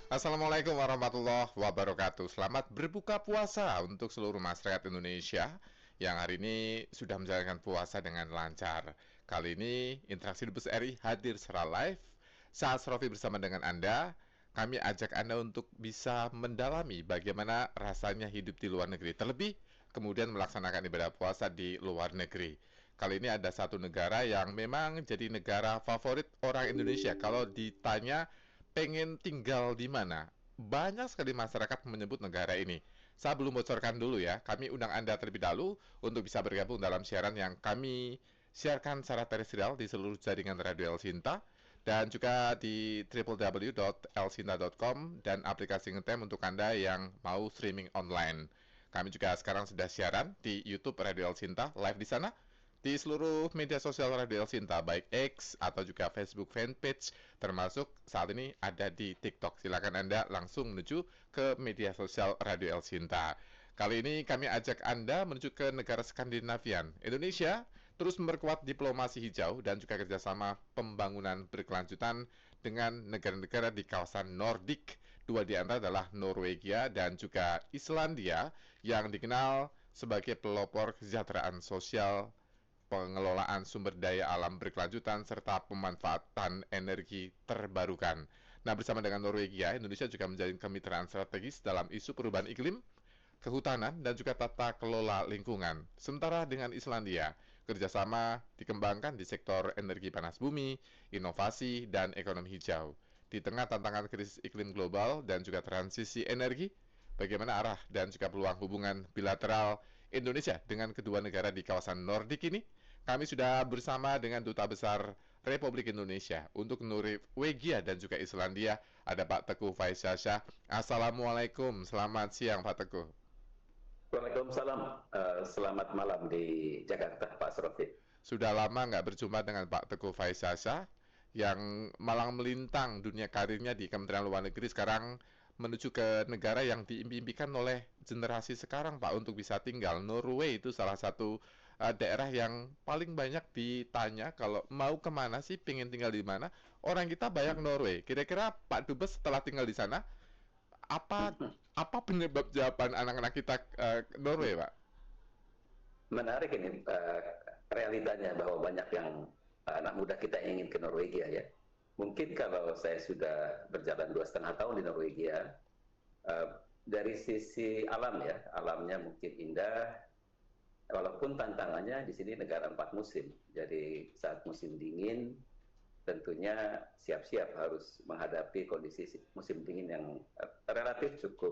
Assalamualaikum warahmatullahi wabarakatuh. Selamat berbuka puasa untuk seluruh masyarakat Indonesia yang hari ini sudah menjalankan puasa dengan lancar. Kali ini Interaksi Dubes RI hadir secara live. Saat Rofi bersama dengan Anda, kami ajak Anda untuk bisa mendalami bagaimana rasanya hidup di luar negeri. Terlebih kemudian melaksanakan ibadah puasa di luar negeri. Kali ini ada satu negara yang memang jadi negara favorit orang Indonesia. Kalau ditanya pengen tinggal di mana? Banyak sekali masyarakat menyebut negara ini. Saya belum bocorkan dulu ya. Kami undang Anda terlebih dahulu untuk bisa bergabung dalam siaran yang kami siarkan secara terestrial di seluruh jaringan Radio El Sinta dan juga di www.elsinta.com dan aplikasi Ngetem untuk Anda yang mau streaming online. Kami juga sekarang sudah siaran di YouTube Radio El Sinta live di sana, di seluruh media sosial Radio El Sinta, baik X atau juga Facebook fanpage, termasuk saat ini ada di TikTok. Silakan Anda langsung menuju ke media sosial Radio El Sinta. Kali ini kami ajak Anda menuju ke negara Skandinavian. Indonesia terus memperkuat diplomasi hijau dan juga kerjasama pembangunan berkelanjutan dengan negara-negara di kawasan Nordik. Dua di antara adalah Norwegia dan juga Islandia yang dikenal sebagai pelopor kesejahteraan sosial, pengelolaan sumber daya alam berkelanjutan, serta pemanfaatan energi terbarukan. Nah, bersama dengan Norwegia, Indonesia juga menjalin kemitraan strategis dalam isu perubahan iklim, kehutanan, dan juga tata kelola lingkungan. Sementara dengan Islandia, kerjasama dikembangkan di sektor energi panas bumi, inovasi, dan ekonomi hijau. Di tengah tantangan krisis iklim global dan juga transisi energi, bagaimana arah dan juga peluang hubungan bilateral Indonesia dengan kedua negara di kawasan Nordik ini? Kami sudah bersama dengan Duta Besar Republik Indonesia untuk Norwegia dan juga Islandia, ada Pak Teguh Faisyasha. Assalamualaikum, selamat siang Pak Teguh. Waalaikumsalam. Selamat malam di Jakarta, Pak Srofi. Sudah lama nggak berjumpa dengan Pak Teguh Faisyasha yang malang melintang dunia karirnya di Kementerian Luar Negeri, sekarang menuju ke negara yang diimpikan oleh generasi sekarang, Pak, untuk bisa tinggal. Norway itu salah satu daerah yang paling banyak ditanya kalau mau kemana sih, pengen tinggal di mana. Orang kita banyak Norway. Kira-kira Pak Dubes setelah tinggal di sana, apa apa penyebab jawaban anak-anak kita Norway, Pak? Menarik ini realitanya bahwa banyak yang anak muda kita ingin ke Norwegia ya. Mungkin kalau saya sudah berjalan 2,5 tahun di Norwegia, dari sisi alam ya, alamnya mungkin indah, walaupun tantangannya di sini negara 4 musim. Jadi saat musim dingin, tentunya siap-siap harus menghadapi kondisi musim dingin yang relatif cukup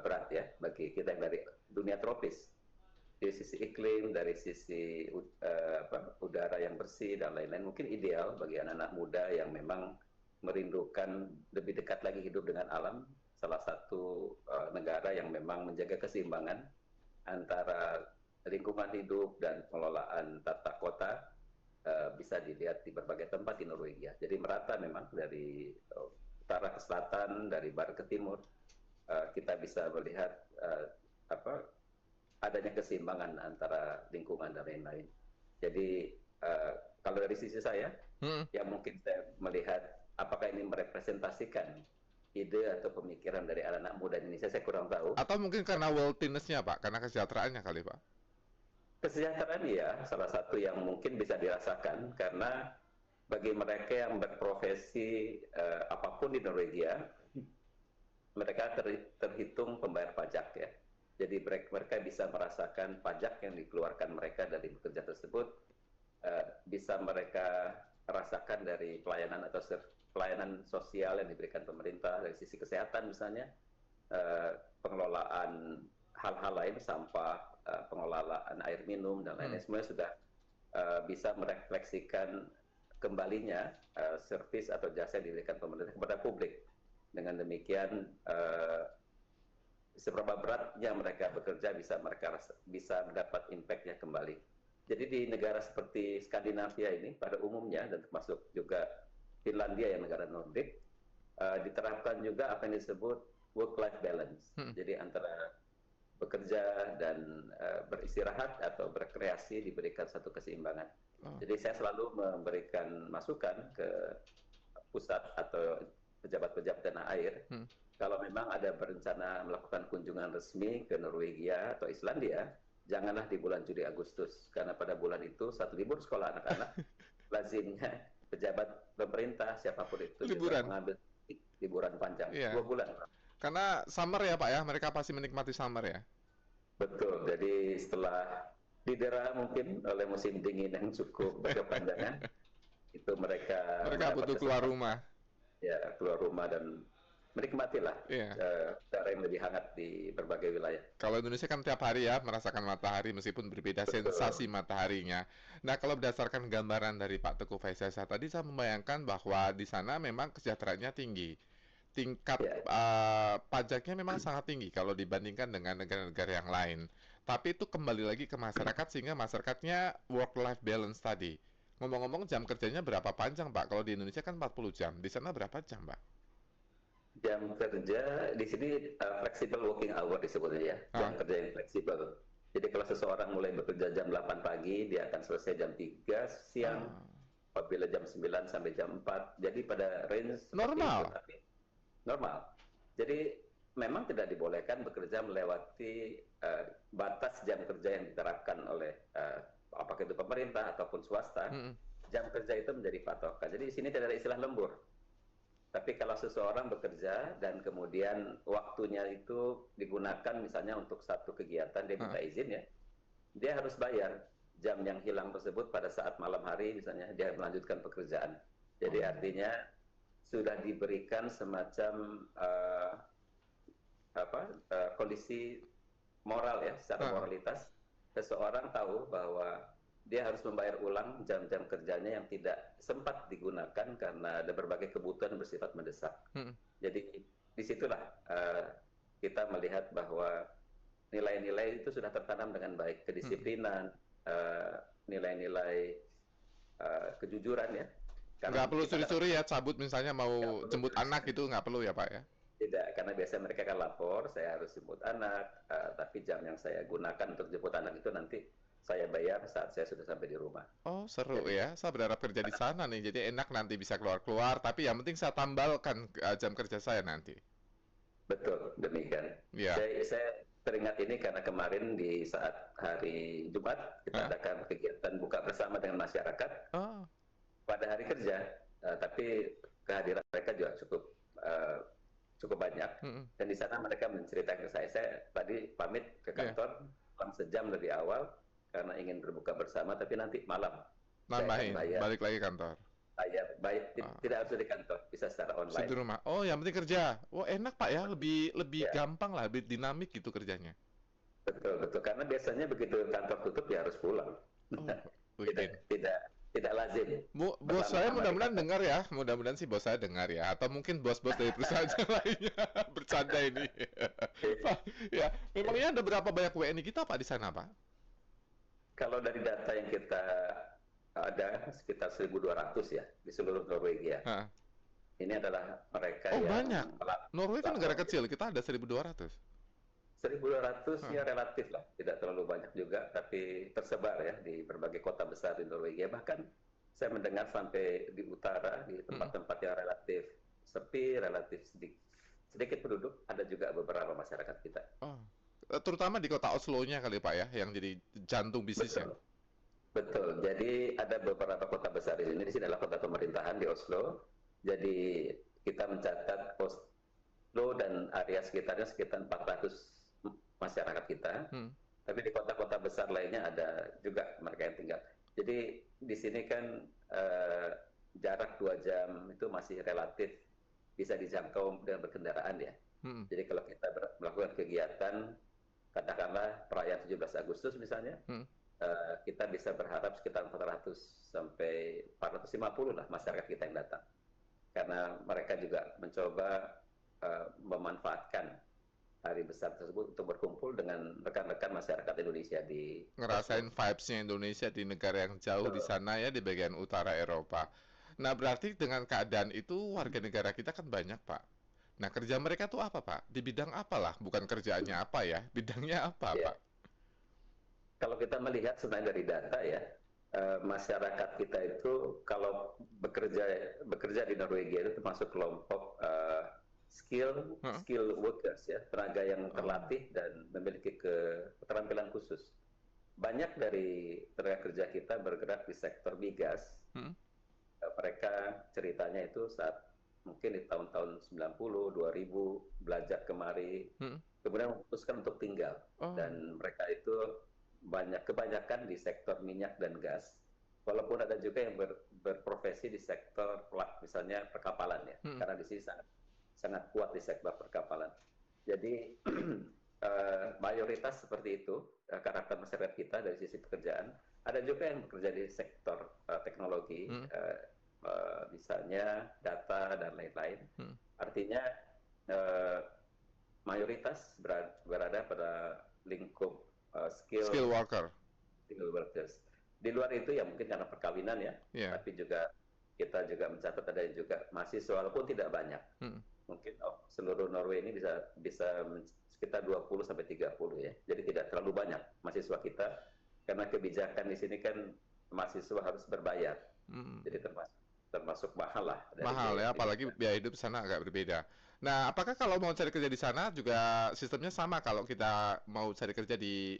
berat ya bagi kita yang dari dunia tropis. Dari sisi iklim, dari sisi udara yang bersih dan lain-lain, mungkin ideal bagi anak-anak muda yang memang merindukan lebih dekat lagi hidup dengan alam. Salah satu negara yang memang menjaga keseimbangan antara lingkungan hidup dan pengelolaan tata kota bisa dilihat di berbagai tempat di Norwegia. Jadi merata memang dari utara ke selatan, dari barat ke timur, kita bisa melihat adanya keseimbangan antara lingkungan dan lain-lain. Jadi kalau dari sisi saya, yang mungkin saya melihat apakah ini merepresentasikan ide atau pemikiran dari anak-anak muda Indonesia, saya kurang tahu. Atau mungkin karena wealthiness-nya, Pak, karena kesejahteraannya kali, Pak? Kesejahteraan ya, salah satu yang mungkin bisa dirasakan, karena bagi mereka yang berprofesi apapun di Norwegia, mereka terhitung pembayar pajak ya. Jadi mereka bisa merasakan pajak yang dikeluarkan mereka dari bekerja tersebut, bisa mereka rasakan dari pelayanan atau pelayanan sosial yang diberikan pemerintah dari sisi kesehatan misalnya, pengelolaan hal-hal lain, sampah, pengelolaan air minum dan lain-lain, semuanya sudah bisa merefleksikan kembalinya servis atau jasa yang diberikan pemerintah kepada publik. Dengan demikian seberapa beratnya mereka bekerja mereka bisa mendapat impact-nya kembali. Jadi di negara seperti Skandinavia ini pada umumnya, dan termasuk juga Finlandia yang negara Nordik, diterapkan juga apa yang disebut work-life balance. Jadi antara bekerja dan beristirahat atau berkreasi diberikan satu keseimbangan. Jadi saya selalu memberikan masukan ke pusat atau pejabat-pejabat tanah air, Hmm. kalau memang ada berencana melakukan kunjungan resmi ke Norwegia atau Islandia, janganlah di bulan Juli Agustus, karena pada bulan itu saat libur sekolah anak-anak, lazimnya pejabat pemerintah siapapun itu juga Liburan. mengambil liburan panjang Iya. 2 bulan. Karena summer ya Pak ya, mereka pasti menikmati summer ya. Betul. Jadi setelah didera mungkin oleh musim dingin yang cukup berkepanjangan, itu mereka Mereka mendapat butuh keluar kesempatan rumah. ya keluar rumah dan menikmatilah Iya. udara yang lebih hangat di berbagai wilayah. Kalau Indonesia kan tiap hari ya merasakan matahari meskipun berbeda Betul. sensasi mataharinya. Nah, kalau berdasarkan gambaran dari Pak Teguh Faisal tadi saya membayangkan bahwa di sana memang kesejahteraannya tinggi. Tingkat Ya, pajaknya memang sangat tinggi kalau dibandingkan dengan negara-negara yang lain. Tapi itu kembali lagi ke masyarakat sehingga masyarakatnya work-life balance tadi. Ngomong-ngomong jam kerjanya berapa panjang Pak? Kalau di Indonesia kan 40 jam. Di sana berapa jam Pak? jam kerja di sini flexible working hour disebutnya ya, jam Ah, kerja yang fleksibel. Jadi kalau seseorang mulai bekerja jam 8 pagi, dia akan selesai jam 3 siang, ah, apabila jam 9 sampai jam 4. Jadi pada range seperti itu, normal. tapi normal. Jadi memang tidak dibolehkan bekerja melewati batas jam kerja yang diterapkan oleh apakah itu pemerintah ataupun swasta. Mm-mm. Jam kerja itu menjadi patokan. Jadi di sini tidak ada istilah lembur. Tapi kalau seseorang bekerja dan kemudian waktunya itu digunakan misalnya untuk satu kegiatan, dia minta Ah, izin ya, dia harus bayar jam yang hilang tersebut pada saat malam hari misalnya dia melanjutkan pekerjaan. Jadi oh. artinya sudah diberikan semacam kondisi moral ya, secara Ah, moralitas seseorang tahu bahwa dia harus membayar ulang jam-jam kerjanya yang tidak sempat digunakan karena ada berbagai kebutuhan bersifat mendesak. mm-mm. Jadi disitulah kita melihat bahwa nilai-nilai itu sudah tertanam dengan baik, Mm-mm. kedisiplinan, eh, nilai-nilai kejujuran ya. Karena Nggak perlu kita dapat curi-curi ya, cabut misalnya nggak mau perlu jemput anak curi-curi. itu nggak perlu ya Pak ya? Tidak, karena biasanya mereka akan lapor, saya harus jemput anak, tapi jam yang saya gunakan untuk jemput anak itu nanti saya bayar saat saya sudah sampai di rumah. Oh seru Jadi ya, saya berharap kerja di sana nih, jadi enak nanti bisa keluar-keluar, tapi yang penting saya tambalkan jam kerja saya nanti. betul demikian. Iya. Saya teringat ini karena kemarin di saat hari Jumat kita Hah? adakan kegiatan buka bersama dengan masyarakat Oh, pada hari kerja, tapi kehadiran mereka juga eh, cukup banyak. mm-mm. Dan di sana mereka menceritakan ke saya tadi pamit ke Iya. kantor sejam lebih awal karena ingin berbuka bersama, tapi nanti malam saya akan Nambahin, bayar. balik lagi kantor. Tidak Ah, harus di kantor, bisa secara bisa di online. rumah. Oh, yang penting kerja. Oh, enak Pak ya, lebih lebih Ya, gampang lah, lebih dinamik gitu kerjanya. betul betul. Karena biasanya begitu kantor tutup ya harus pulang. Oh, tidak weekend. tidak tidak lazim Bos saya berlama-lama di mudah-mudahan kantor. dengar ya, mudah-mudahan sih bos saya dengar ya, atau mungkin bos-bos dari perusahaan yang lainnya bercanda ini. Pak, ya, memangnya ada berapa banyak WNI kita Pak di sana Pak? Kalau dari data yang kita ada sekitar 1.200 ya di seluruh Norwegia. Hah. Ini adalah mereka Oh yang banyak. Norway kan negara melapor. kecil, kita ada 1.200. 1.200 Hah. ya relatif lah, tidak terlalu banyak juga, tapi tersebar ya di berbagai kota besar di Norwegia. Bahkan saya mendengar sampai di utara, di Mm-mm. tempat-tempat yang relatif sepi, relatif sedikit penduduk, ada juga beberapa masyarakat kita. Oh. Terutama di kota Oslo-nya kali Pak ya, yang jadi jantung bisnisnya. Betul, betul. Jadi ada beberapa kota besar di sini. Di sini adalah kota pemerintahan di Oslo. Jadi kita mencatat Oslo dan area sekitarnya sekitar 400 masyarakat kita. Hmm. Tapi di kota-kota besar lainnya ada juga mereka yang tinggal. Jadi di sini kan jarak 2 jam itu masih relatif bisa dijangkau dengan berkendaraan ya. Hmm. Jadi kalau kita melakukan kegiatan, katakanlah perayaan 17 Agustus misalnya, Hmm. kita bisa berharap sekitar 400 sampai 450 lah masyarakat kita yang datang. Karena mereka juga mencoba memanfaatkan hari besar tersebut untuk berkumpul dengan rekan-rekan masyarakat Indonesia di Ngerasain Oslo. vibes-nya Indonesia di negara yang jauh di Betul. sana ya, di bagian utara Eropa. Nah, berarti dengan keadaan itu warga negara kita kan banyak, Pak. Nah, kerja mereka tuh apa, Pak? Di bidang apa lah? Bukan kerjaannya apa ya, bidangnya apa, Ya, Pak? kalau kita melihat sebenarnya dari data ya, masyarakat kita itu kalau bekerja di Norwegia itu termasuk kelompok Heeh. skill workers ya, tenaga yang Oh. terlatih dan memiliki keterampilan khusus. Banyak dari tenaga kerja kita bergerak di sektor migas. Hmm. Mereka ceritanya itu saat mungkin di tahun-tahun 90, 2000 belajar kemari, Hmm. kemudian memutuskan untuk tinggal. Oh. Dan mereka itu kebanyakan di sektor minyak dan gas. Walaupun ada juga yang berprofesi di sektor misalnya perkapalan ya, Hmm. karena di sini sangat sangat kuat di sektor perkapalan. Jadi mayoritas seperti itu karakter masyarakat kita dari sisi pekerjaan. Ada juga yang bekerja di sektor teknologi, Hmm. misalnya data dan lain-lain. Hmm. Artinya mayoritas berada pada lingkup Skill worker. skill workers. Di luar itu ya mungkin karena perkawinan ya, Yeah. tapi juga kita juga mencatat ada juga mahasiswa walaupun tidak banyak. Hmm. Mungkin seluruh Norway ini bisa sekitar 20 sampai 30 ya. Jadi tidak terlalu banyak mahasiswa kita karena kebijakan di sini kan mahasiswa harus berbayar. Hmm. Jadi termasuk mahal lah dari Mahal ya, apalagi biaya. biaya hidup di sana agak berbeda. Nah, apakah kalau mau cari kerja di sana juga sistemnya sama kalau kita mau cari kerja di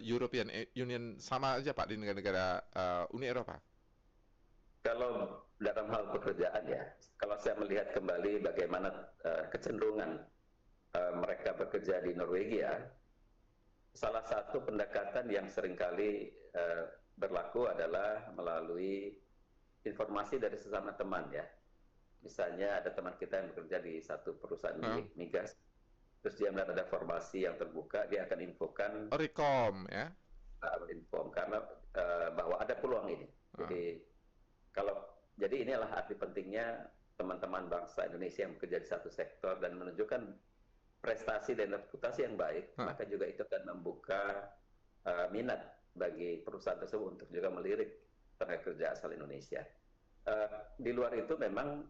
European Union sama aja Pak di negara-negara Uni Eropa? Kalau dalam hal pekerjaan ya, kalau saya melihat kembali bagaimana kecenderungan mereka bekerja di Norwegia, salah satu pendekatan yang seringkali berlaku adalah melalui informasi dari sesama teman ya. Misalnya ada teman kita yang bekerja di satu perusahaan migas, terus dia melihat ada formasi yang terbuka, dia akan infokan, Rekom ya, inform karena bahwa ada peluang ini. Jadi inilah arti pentingnya teman-teman bangsa Indonesia yang bekerja di satu sektor dan menunjukkan prestasi dan reputasi yang baik, maka juga itu akan membuka minat bagi perusahaan tersebut untuk juga melirik tenaga kerja asal Indonesia. Di luar itu memang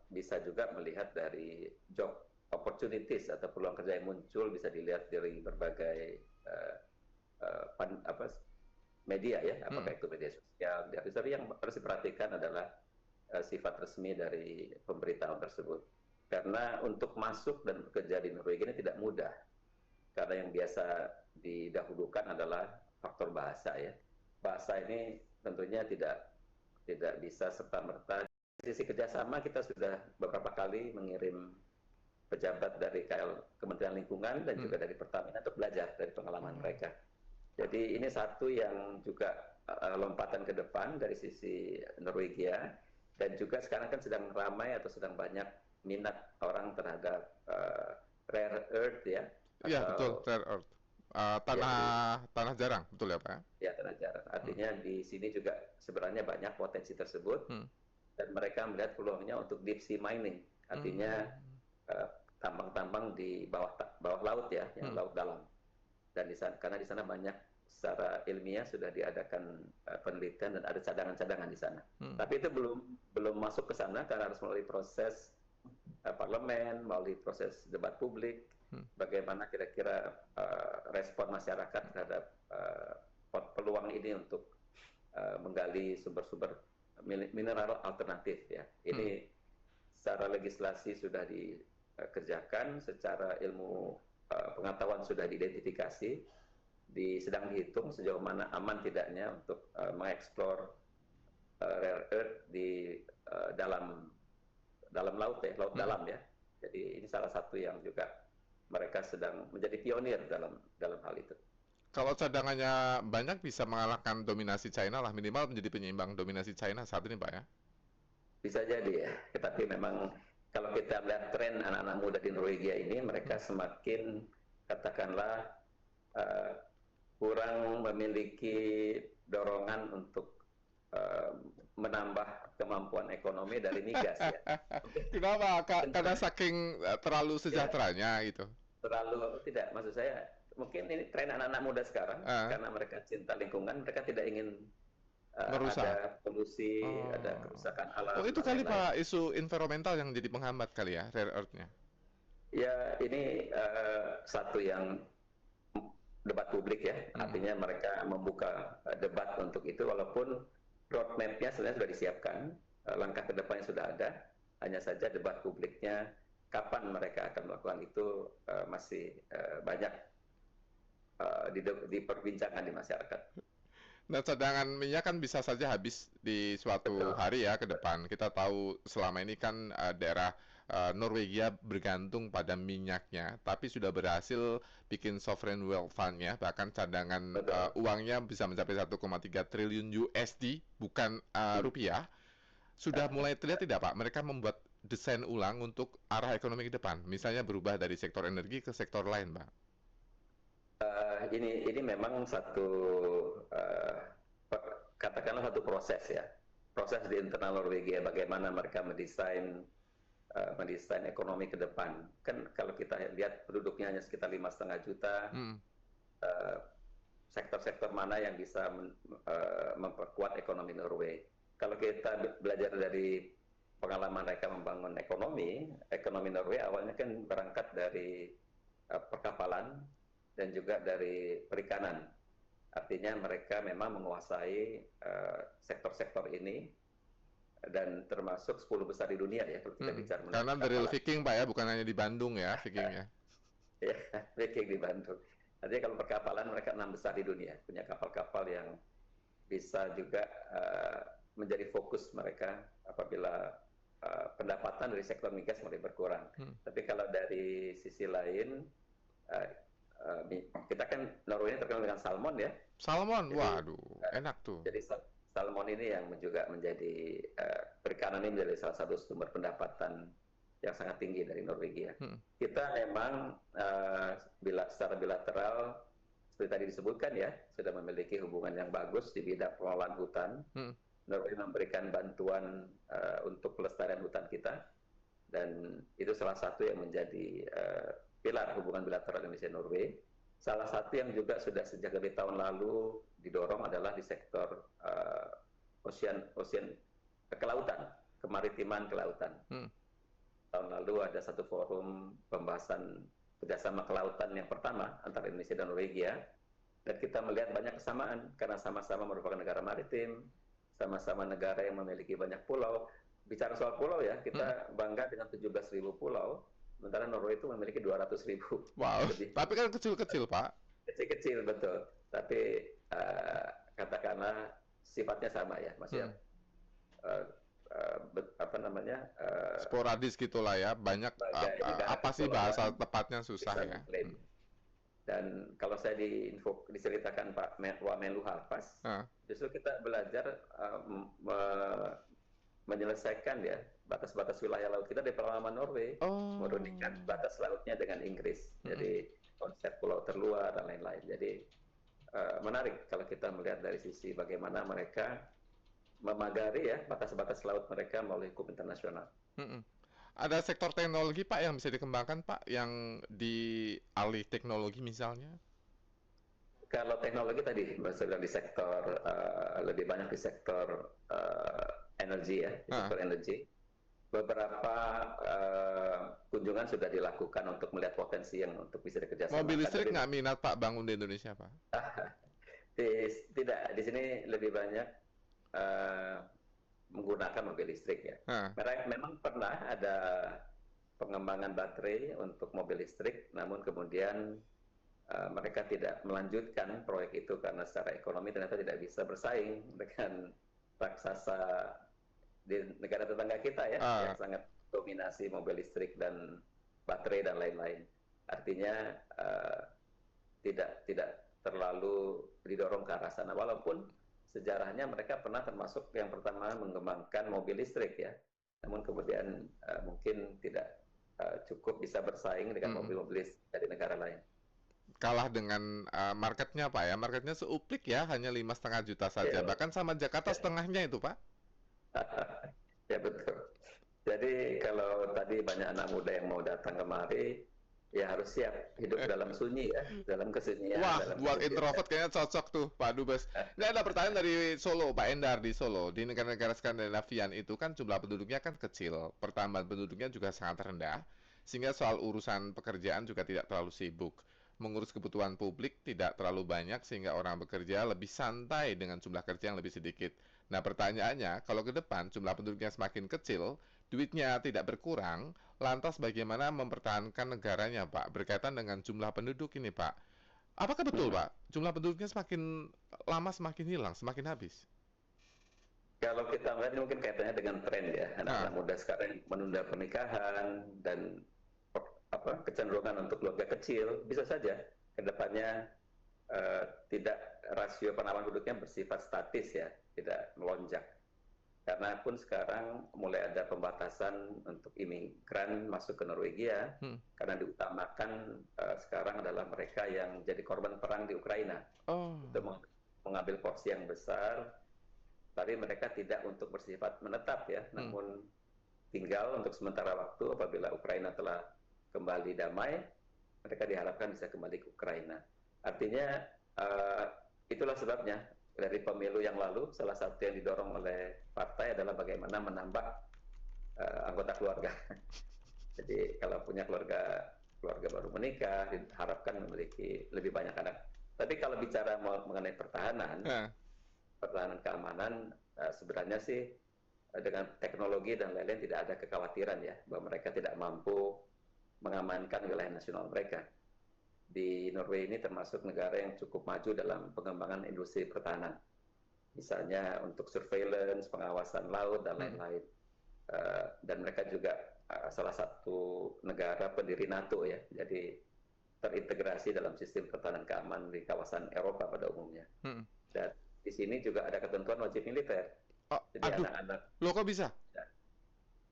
bisa juga melihat dari job opportunities atau peluang kerja yang muncul bisa dilihat dari berbagai media ya, apakah itu media sosial. Tapi yang harus diperhatikan adalah sifat resmi dari pemberitahuan tersebut. Karena untuk masuk dan bekerja di Norwegia ini tidak mudah. Karena yang biasa didahulukan adalah faktor bahasa ya. Bahasa ini tentunya tidak bisa serta-merta. Di sisi kerjasama kita sudah beberapa kali mengirim pejabat dari Kementerian Lingkungan dan juga dari Pertamina untuk belajar dari pengalaman mereka. Jadi ini satu yang juga lompatan ke depan dari sisi Norwegia, dan juga sekarang kan sedang ramai atau sedang banyak minat orang terhadap rare earth ya. Iya betul, rare earth. Tanah jarang, betul ya Pak? Ya, tanah jarang. Artinya di sini juga sebenarnya banyak potensi tersebut, dan mereka melihat peluangnya untuk deep sea mining. Artinya tambang-tambang di bawah laut ya, yang laut dalam. Dan karena di sana banyak secara ilmiah sudah diadakan penelitian dan ada cadangan-cadangan di sana. Tapi itu belum masuk ke sana karena harus melalui proses parlemen, melalui proses debat publik. Bagaimana kira-kira respon masyarakat terhadap peluang ini untuk menggali sumber-sumber mineral alternatif ya. Ini secara legislasi sudah dikerjakan, secara ilmu pengetahuan sudah diidentifikasi, sedang dihitung sejauh mana aman tidaknya untuk mengeksplor rare earth di dalam laut ya, laut dalam ya. Jadi ini salah satu yang juga mereka sedang menjadi pionir dalam hal itu. Kalau cadangannya banyak bisa mengalahkan dominasi China lah, minimal menjadi penyeimbang dominasi China saat ini Pak ya? Bisa jadi ya, tetapi memang kalau kita melihat tren anak-anak muda di Norwegia ini, mereka semakin katakanlah kurang memiliki dorongan untuk menambah kemampuan ekonomi dari migas ya. Kenapa? Karena saking terlalu sejahteranya gitu. Terlalu tidak, maksud saya mungkin ini tren anak-anak muda sekarang karena mereka cinta lingkungan, mereka tidak ingin ada polusi, ada kerusakan alam. Oh itu kali Pak, isu environmental yang jadi penghambat kali ya, rare earth-nya. Ya ini satu yang debat publik ya. Artinya mereka membuka debat untuk itu, walaupun roadmap-nya sebenarnya sudah disiapkan, langkah ke depannya sudah ada, hanya saja debat publiknya kapan mereka akan melakukan itu masih banyak diperbincangkan di masyarakat. Nah, cadangan minyak kan bisa saja habis di suatu Betul. hari ya ke depan. Kita tahu selama ini kan daerah Norwegia bergantung pada minyaknya, tapi sudah berhasil bikin sovereign wealth fund-nya, bahkan cadangan Betul. uangnya bisa mencapai 1,3 triliun USD, bukan rupiah. Sudah mulai terlihat tidak, Pak? Mereka membuat desain ulang untuk arah ekonomi ke depan, misalnya berubah dari sektor energi ke sektor lain, Pak. Ini memang satu katakanlah satu proses ya, proses di internal Norwegia bagaimana mereka mendesain ekonomi ke depan. Kan kalau kita lihat penduduknya hanya sekitar 5,5 juta, sektor-sektor mana yang bisa memperkuat ekonomi Norway. Kalau kita belajar dari pengalaman mereka membangun ekonomi Norway awalnya kan berangkat dari perkapalan dan juga dari perikanan. Artinya mereka memang menguasai sektor-sektor ini dan termasuk 10 besar di dunia ya kalau kita bicara mengenai Karena dari perkapalan. Viking, Pak ya, bukan hanya di Bandung ya Vikingnya. Ya, Viking di Bandung. Artinya kalau perkapalan mereka 6 besar di dunia, punya kapal-kapal yang bisa juga menjadi fokus mereka apabila pendapatan dari sektor migas mulai berkurang. Tapi kalau dari sisi lain, kita kan Norway ini terkenal dengan salmon ya. Salmon, Jadi, waduh, enak tuh. Jadi salmon ini yang juga menjadi perikanan ini menjadi salah satu sumber pendapatan yang sangat tinggi dari Norwegia. Kita memang secara bilateral seperti tadi disebutkan ya, sudah memiliki hubungan yang bagus di bidang pengelolaan hutan. Norway memberikan bantuan untuk pelestarian hutan kita, dan itu salah satu yang menjadi pilar hubungan bilateral Indonesia-Norway. Salah satu yang juga sudah sejak lebih tahun lalu didorong adalah di sektor kelautan, kemaritiman kelautan. Tahun lalu ada satu forum pembahasan kerjasama kelautan yang pertama antara Indonesia dan Norwegia, dan kita melihat banyak kesamaan karena sama-sama merupakan negara maritim, sama-sama negara yang memiliki banyak pulau. Bicara soal pulau ya, kita bangga dengan 17.000 pulau, sementara Norway itu memiliki 200.000. Wow, Lebih. tapi kan kecil-kecil, Pak. Kecil-kecil, betul. Tapi katakanlah sifatnya sama ya, maksudnya sporadis gitulah ya, banyak apa sih bahasa tepatnya susah ya. Dan kalau saya diceritakan Pak Wamenlu Harpas, justru kita belajar menyelesaikan ya batas-batas wilayah laut kita dari pengalaman Norway, menurunkan batas lautnya dengan Inggris. Jadi konsep pulau terluar dan lain-lain. Jadi menarik kalau kita melihat dari sisi bagaimana mereka memagari ya batas-batas laut mereka melalui hukum internasional. Ada sektor teknologi Pak yang bisa dikembangkan Pak, yang di alih teknologi misalnya? Kalau teknologi tadi saya bilang di sektor lebih banyak di sektor energi ya, di sektor energi. Beberapa kunjungan sudah dilakukan untuk melihat potensi yang untuk bisa dikerjasamakan. Mobil listrik nggak minat Pak bangun di Indonesia Pak? Tidak, di sini lebih banyak menggunakan mobil listrik ya. Memang pernah ada pengembangan baterai untuk mobil listrik, namun kemudian mereka tidak melanjutkan proyek itu karena secara ekonomi ternyata tidak bisa bersaing dengan raksasa di negara tetangga kita ya, yang sangat dominasi mobil listrik dan baterai dan lain-lain. Artinya tidak terlalu didorong ke arah sana, walaupun sejarahnya mereka pernah termasuk yang pertama mengembangkan mobil listrik ya, namun kemudian mungkin tidak cukup bisa bersaing dengan mobil-mobil dari negara lain. Kalah dengan marketnya Pak ya, marketnya seuplik ya, hanya 5,5 juta saja, bahkan sama Jakarta setengahnya itu Pak. Ya betul. Jadi kalau tadi banyak anak muda yang mau datang kemari, ya harus siap hidup dalam sunyi ya, dalam kesunyian. Wah, buat introvert kayaknya cocok tuh Pak Dubes. Ini ada pertanyaan dari Solo, Pak Endar di Solo. Di negara-negara Skandinavian itu kan jumlah penduduknya kan kecil, pertambahan penduduknya juga sangat rendah, sehingga soal urusan pekerjaan juga tidak terlalu sibuk. mengurus kebutuhan publik tidak terlalu banyak sehingga orang bekerja lebih santai dengan jumlah kerja yang lebih sedikit. Nah, pertanyaannya, kalau ke depan jumlah penduduknya semakin kecil, duitnya tidak berkurang, lantas bagaimana mempertahankan negaranya, Pak? Berkaitan dengan jumlah penduduk ini, Pak. Apakah betul, Mhm. Pak? Jumlah penduduknya semakin lama semakin hilang, semakin habis? Kalau kita melihat ini mungkin kaitannya dengan tren ya, anak-anak Nah, muda sekarang menunda pernikahan dan kecenderungan untuk keluarga kecil, bisa saja ke depannya tidak rasio penambahan penduduknya bersifat statis ya, tidak melonjak. Karena pun sekarang mulai ada pembatasan untuk imigran masuk ke Norwegia, hmm. karena diutamakan sekarang adalah mereka yang jadi korban perang di Ukraina. Oh, Itu mengambil porsi yang besar, tapi mereka tidak untuk bersifat menetap ya, hmm. namun tinggal untuk sementara waktu. Apabila Ukraina telah kembali damai, mereka diharapkan bisa kembali ke Ukraina. Artinya itulah sebabnya dari pemilu yang lalu salah satu yang didorong oleh partai adalah bagaimana menambah anggota keluarga. Jadi kalau punya keluarga baru menikah diharapkan memiliki lebih banyak anak. Tapi kalau bicara mengenai pertahanan Nah, keamanan, sebenarnya sih dengan teknologi dan lain-lain tidak ada kekhawatiran ya bahwa mereka tidak mampu mengamankan wilayah nasional mereka. Di Norway ini termasuk negara yang cukup maju dalam pengembangan industri pertahanan. Misalnya untuk surveillance, pengawasan laut, dan lain-lain. Dan mereka juga salah satu negara pendiri NATO ya, jadi terintegrasi dalam sistem pertahanan keamanan di kawasan Eropa pada umumnya. hmm. Dan di sini juga ada ketentuan wajib militer. Oh, Jadi aduh, anak-anak, lo kok bisa?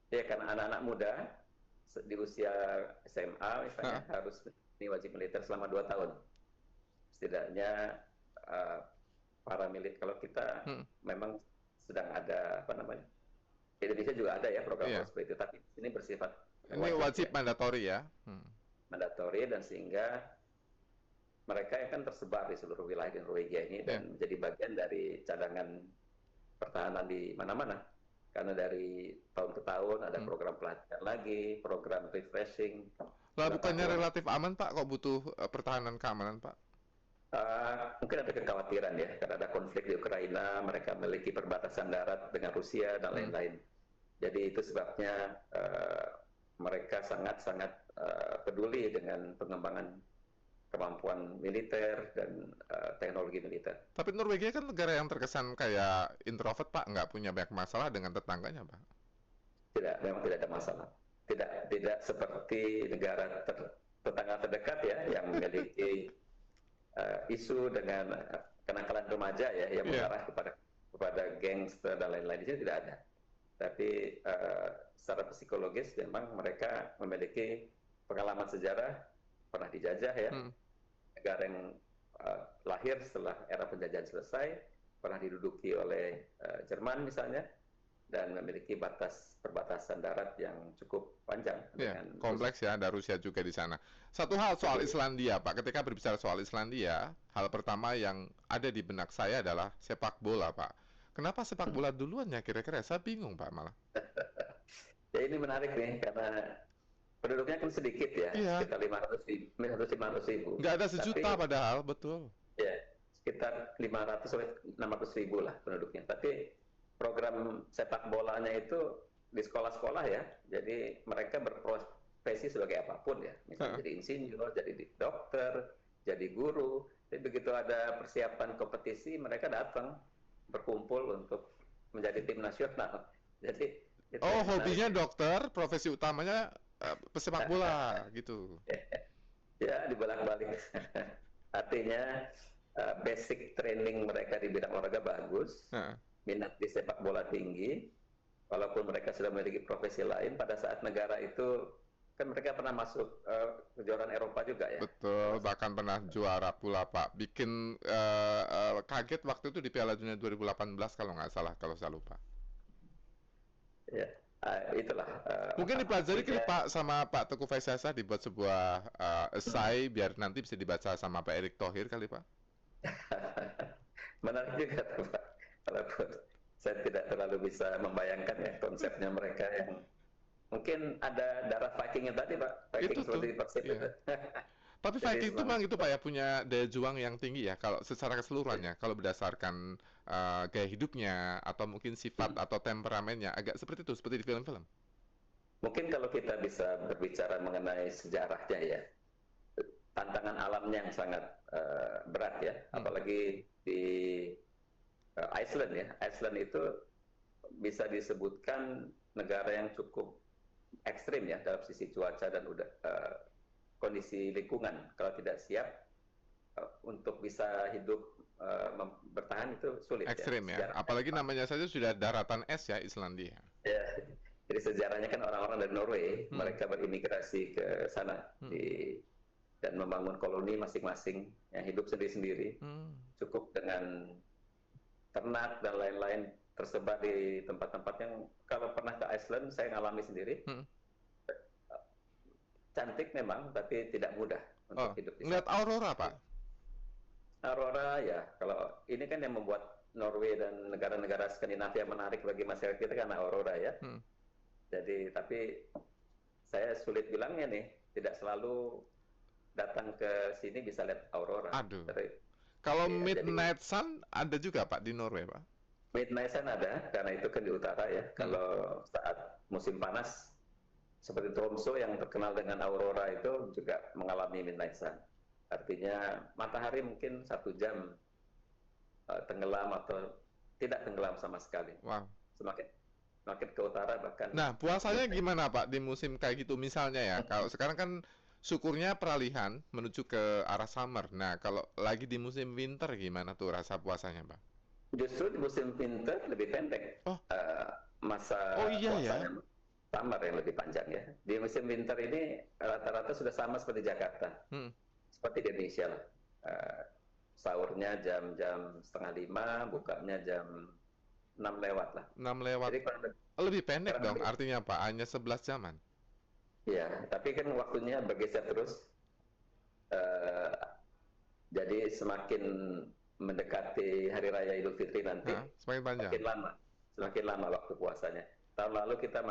ya karena anak-anak muda di usia SMA misalnya harus ini wajib militer selama 2 tahun. Setidaknya para militer, kalau kita memang sedang ada di Indonesia juga ada ya program seperti itu, tapi ini bersifat Ini wajib ya, mandatori ya. mandatori, dan sehingga mereka akan tersebar di seluruh wilayah di Norwegia ini dan menjadi bagian dari cadangan pertahanan di mana-mana. Karena dari tahun ke tahun ada program pelatihan lagi, program refreshing. Lah bukannya relatif aman, Pak? Kok butuh pertahanan keamanan, Pak? Mungkin ada kekhawatiran ya, karena ada konflik di Ukraina, mereka memiliki perbatasan darat dengan Rusia dan lain-lain. Jadi itu sebabnya mereka sangat-sangat peduli dengan pengembangan kemampuan militer dan teknologi militer. Tapi Norwegia kan negara yang terkesan kayak introvert, Pak, nggak punya banyak masalah dengan tetangganya, Pak. Tidak, memang tidak ada masalah. Tidak seperti negara tetangga terdekat ya, yang memiliki isu dengan kenakalan remaja ya, yang mengarah kepada gangster dan lain-lain. Di sini tidak ada. Tapi secara psikologis memang mereka memiliki pengalaman sejarah, pernah dijajah ya, negara yang lahir setelah era penjajahan selesai, pernah diduduki oleh Jerman misalnya, dan memiliki perbatasan darat yang cukup panjang. Dengan kompleks ya, ada Rusia juga di sana. Satu hal soal Islandia, Pak. Ketika berbicara soal Islandia, hal pertama yang ada di benak saya adalah sepak bola, Pak. Kenapa sepak bola duluan ya kira-kira? Saya bingung, Pak, malah. Ya ini menarik nih, karena penduduknya kan sedikit ya, sekitar 500 ribu. Nggak ada sejuta padahal, betul. Ya, sekitar 500-600 ribu lah penduduknya. Tapi program sepak bolanya itu di sekolah-sekolah ya, jadi mereka berprofesi sebagai apapun ya, misalnya jadi insinyur, jadi dokter, jadi guru. Jadi begitu ada persiapan kompetisi, mereka datang berkumpul untuk menjadi tim nasional. Jadi hobinya dokter, profesi utamanya pesepak bola gitu. Ya, dibolak-balik. Artinya basic training mereka di bidang olahraga bagus, minat di sepak bola tinggi, walaupun mereka sudah memiliki profesi lain. Pada saat negara itu kan mereka pernah masuk kejuaraan Eropa juga ya. Betul, bahkan pernah juara pula, Pak. Bikin kaget waktu itu di Piala Dunia 2018 kalau nggak salah, kalau saya lupa. Ya, itulah. Mungkin dipelajari kali Pak sama Pak Teguh Faisasa, dibuat sebuah esai biar nanti bisa dibaca sama Pak Erick Thohir kali, Pak. Menarik juga Pak. Walaupun saya tidak terlalu bisa membayangkan ya konsepnya mereka yang mungkin ada darah Vikingnya tadi Pak. Viking Itu tuh. seperti Persib itu. Tapi Jadi Viking itu semangat. memang itu Pak ya punya daya juang yang tinggi ya kalau secara keseluruhannya kalau berdasarkan gaya hidupnya atau mungkin sifat Hmm. atau temperamennya agak seperti itu seperti di film-film. Mungkin kalau kita bisa berbicara mengenai sejarahnya ya, tantangan alamnya yang sangat berat ya, Hmm. apalagi di Iceland ya. Iceland itu bisa disebutkan negara yang cukup ekstrim ya dalam sisi cuaca dan kondisi lingkungan. Kalau tidak siap untuk bisa hidup bertahan itu sulit ya. Ekstrim ya. Sejarahnya Apalagi memang. namanya saja sudah daratan es ya Islandia. Ya, jadi sejarahnya kan orang-orang dari Norway, Hmm. mereka berimigrasi ke sana Hmm. dan membangun koloni masing-masing yang hidup sendiri-sendiri, Hmm. cukup dengan ternak dan lain-lain tersebar di tempat-tempat yang kalau pernah ke Iceland saya ngalami sendiri, Hmm. cantik memang tapi tidak mudah Oh, untuk hidup di ngeliat sana. aurora Pak. Aurora ya, kalau ini kan yang membuat Norway dan negara-negara Skandinavia menarik bagi masyarakat kita karena aurora ya. Hmm. Jadi tapi saya sulit bilangnya nih, tidak selalu datang ke sini bisa lihat aurora. Aduh. Jadi, Kalau ya, jadi Midnight Sun ada juga Pak di Norway Pak. midnight sun ada karena itu kan di utara ya. Hmm. Kalau saat musim panas seperti Tromso yang terkenal dengan aurora itu juga mengalami midnight sun. Artinya matahari mungkin 1 jam tenggelam atau tidak tenggelam sama sekali. Wow. Semakin semakin ke utara bahkan Nah, puasanya midnight. gimana Pak di musim kayak gitu misalnya ya? Kalau sekarang kan syukurnya peralihan menuju ke arah summer. Nah, kalau lagi di musim winter gimana tuh rasa puasanya Pak? Justru di musim winter lebih pendek Oh, masa oh iya ya. puasanya, summer yang lebih panjang ya. Di musim winter ini rata-rata sudah sama seperti Jakarta, Hmm. seperti di Indonesia lah. Sahurnya jam-jam setengah 5, bukanya jam 6 lewat lah. 6 lewat. Jadi Lebih pendek kurang dong lebih, artinya Pak, hanya 11 jaman. ya. Tapi kan waktunya bergeser terus. eh, jadi semakin mendekati Hari Raya Idul Fitri nanti, Nah, semakin panjang. semakin lama waktu puasanya. Tahun lalu kita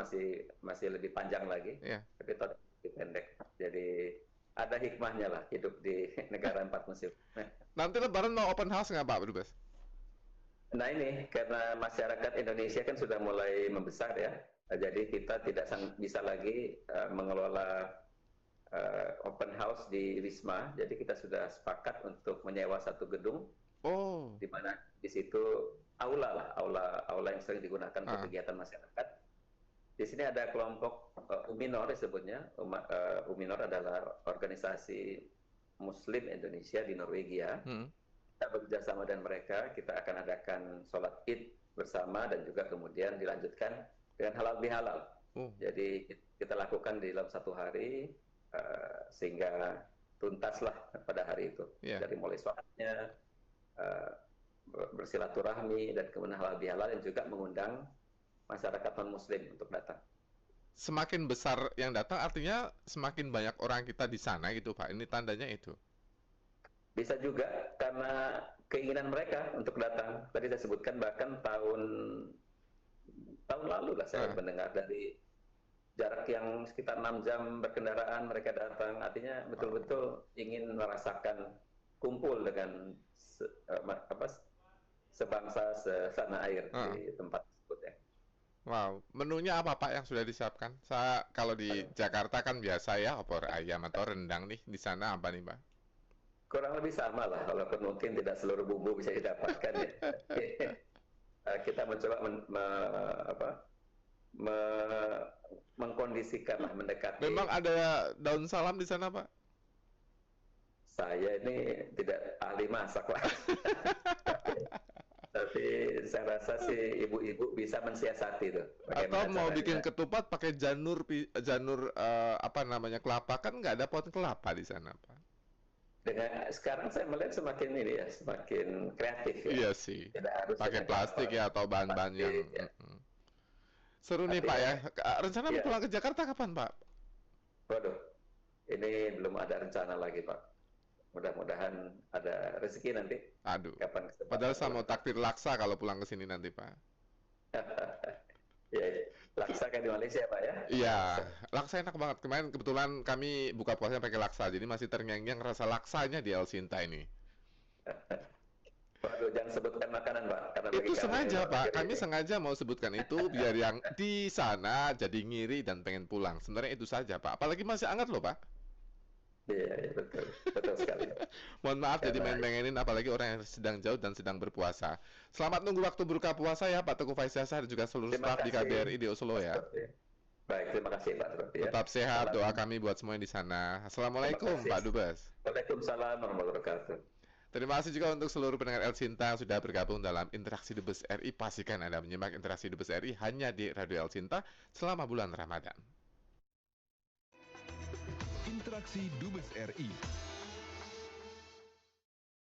masih lebih panjang lagi, Iya. tapi tahun ini lebih pendek. Jadi ada hikmahnya lah hidup di negara 4 musim. Nanti Lebaran mau open house nggak Pak, Dubes? Nah ini karena masyarakat Indonesia kan sudah mulai membesar ya, jadi kita tidak bisa lagi mengelola open house di Wisma. Jadi kita sudah sepakat untuk menyewa satu gedung Oh. di mana di situ aula lah, aula yang sering digunakan untuk Ah. kegiatan masyarakat. Di sini ada kelompok Uminor disebutnya. Uminor adalah organisasi Muslim Indonesia di Norwegia. Hmm. Kita bekerja sama dengan mereka, kita akan adakan sholat Id bersama dan juga kemudian dilanjutkan dengan halal bihalal. Oh. Jadi kita lakukan di dalam 1 hari sehingga tuntaslah pada hari itu. Iya. Dari mulai sholatnya, bersilaturahmi dan kemudian halal bihalal yang juga mengundang masyarakat non-muslim untuk datang. Semakin besar yang datang artinya semakin banyak orang kita di sana gitu Pak. Ini tandanya itu. Bisa juga karena keinginan mereka untuk datang. Tadi saya sebutkan bahkan tahun lalu lah saya mendengar dari jarak yang sekitar 6 jam berkendaraan mereka datang. Artinya betul-betul ingin merasakan kumpul dengan sebangsa setanah air di tempat tersebut ya. Wow, menunya apa Pak yang sudah disiapkan? Kalau di Jakarta kan biasa ya opor ayam atau rendang nih. Di sana apa nih Pak? Kurang lebih sama lah, walaupun mungkin tidak seluruh bumbu bisa didapatkan ya. Kita mencoba mengkondisikan lah, mendekati. Memang ada daun salam di sana Pak? Saya ini tidak ahli masak lah. Tapi saya rasa sih ibu-ibu bisa mensiasati tuh. Atau mau bikin ketupat pakai janur apa namanya kelapa, kan nggak ada pohon kelapa di sana Pak. Dengan sekarang saya melihat semakin ini ya, semakin kreatif ya. Iya sih. Tidak harus pakai plastik ya atau bahan-bahan yang ya. Seru nih Pak ya. Rencana mau pulang ke Jakarta kapan Pak? Waduh, ini belum ada rencana lagi Pak. Mudah-mudahan ada rezeki nanti. Aduh. Kapan Padahal saya mau takdir laksa kalau pulang ke sini nanti Pak. Ya, Laksa kayak di Malaysia Pak ya? Iya, laksa enak banget. Kemarin kebetulan kami buka puasanya pakai laksa, jadi masih terngiang-ngiang rasa laksanya di El Sinta ini. Waduh, jangan sebutkan makanan Pak, karena bagi Itu kami sengaja, luar Pak. negeri Kami ini. sengaja mau sebutkan itu biar yang di sana jadi ngiri dan pengen pulang. Sebenarnya itu saja, Pak. Apalagi masih hangat loh, Pak. Iya, iya, betul, betul sekali. Mohon maaf jadi Karena main-mainin apalagi orang yang sedang jauh dan sedang berpuasa. Selamat nunggu waktu berbuka puasa ya Pak Teguh Faisyasar dan juga seluruh terima staf di KBRI kasih di Oslo Mas ya. Seperti. Baik, terima kasih Pak Seperti ya. Tetap sehat, Salam, doa kami buat semuanya di sana. terima Assalamualaikum kasih. Pak Dubes. Waalaikumsalam warahmatullahi wabarakatuh. Terima kasih juga untuk seluruh pendengar El Sinta yang sudah bergabung dalam Interaksi Dubes RI. Pastikan Anda menyimak Interaksi Dubes RI hanya di Radio El Sinta selama bulan Ramadan. Interaksi Dubes RI